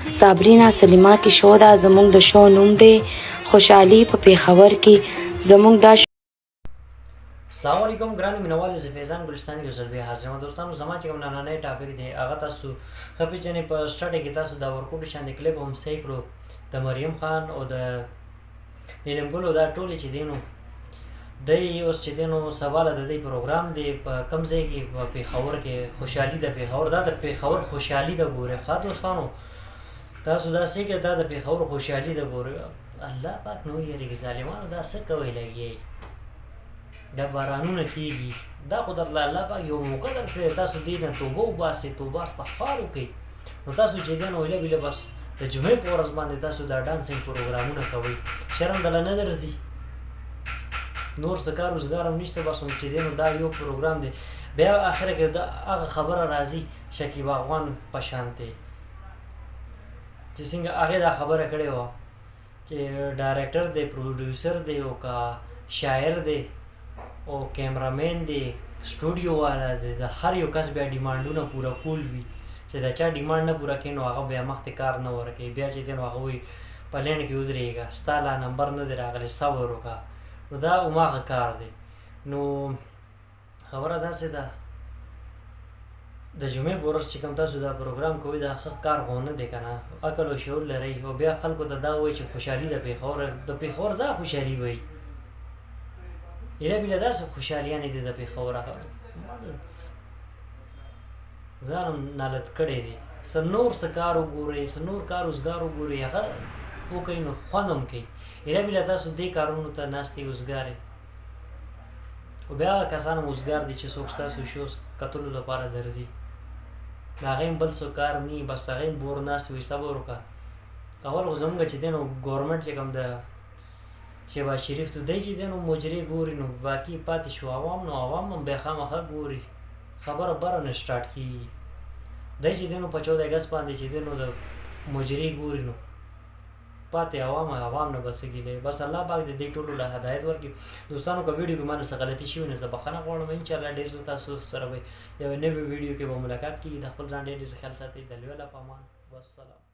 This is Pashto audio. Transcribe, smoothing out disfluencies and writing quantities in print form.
صابرینا سلیما کې شو دا زموږ د شو نوم دی خوشحالي په پیښور کې زموږ دا السلام علیکم ګرانو مینوالو زه فیضان ګلستاني یو ځل بیا حاضر یم دوستانو زما چې کوم نننی ټاپک دی هغه تاسو ښه پېژنئ په سټارټ کې تاسو دا ورکوټو شاندې کلیپ هم صحیح کړو د مریم خان او د نیلم ګل دا ټولې چې دی نو دی اوس چې دی نو سواله د دی پروګرام دی په کوم ځای کې په پېښور کې خوشحالي د پېښور دا د پېښور خوشحالي د ګورئ ښه دوستانو تاسو دا صحیح کړئ دا د پېښور خوشحالي د ګورئ الله پاک نو یېرېږي ظالمانو دا څه کوئ لګیئ دا بارانونه کېږي دا خو درله الله پاک یو موقع درکړې تاسو دې نه توبه وباسئ توبه استغفار وکړئ نو تاسو چې دی نو ایله بیله بس د جمعې په ورځ باندې تاسو دا ډانسینګ پروګرامونه کوئ شرم دله نه درځي نور څه کار روزګار هم نشته بس چې دی نو دا یو پروګرام دی بیا اخره کې دا هغه خبره راځي شکیب افغان په شانتې چې څنګه هغې دا خبره کړې وه چې ډایرکټر دی پروډیوسر دی او که شاعر دی او کیمرامین دی سټوډیو والا دی د هر یو کس بیا ډیمانډونه پوره کول وي چې د چا ډیمانډ نه پوره کوي نو هغه بیا مخکې کار نه ورکوي بیا چې دی نو هغه وایي په لینډ کې ودرېږه ستا لا نمبر نه دی راغلی صبر وکړه نو دا هماغه کار دی نو خبره داسې ده د جمعې په ورځ چې کوم تاسو دا پروګرام کوئ دا ښه کار خو نه دی که نه عقل او شعور لرئ او بیا خلکو ته دا وایي چې خوشحالي د پېښور دا خوشحالي وایي ایله بیله داسې خوشحالیانې دي د پېښور هغه ځان هم نالت کړی دی څه نور څه کار وګورئ څه نور کار روزګار وګورئ هغه وکوئ نو خوند هم کوي ایله بیله تاسو دې کارونو ته ناستې اوزګارئ خو بیا هغه کسان هم اوزګار دي چې څوک ستاسو شو کتلو لپاره درځي د هغې هم بل څه کار نه بس هغې هم بور ناست وي صبر وکړه اول خو زموږ چې دی نو ګورمنټ چې کوم د شهباز شریف ته دی چې دی نو مجرې ګوري نو باقي پاتې شو عوام نو عوام هم بیا خامخا ګوري خبره بره نه سټارټ کېږي دی چې دی نو په 14 اګست باندې چې دی نو د مجرې ګوري نو پاتې عوام نه بس ګیلې بس الله پاک دې ټولو له هدایت ورکړي دوستانو که ویډیو کې مانه څه غلطي شوي نو زه بخښنه غواړم انشاءالله ډېر ژر تاسو سره به یوه نوې ویډیو کې به ملاقات کېږي د خپل ځان ډېر ډېر خیال ساتئ د لوی الله په امان والسلام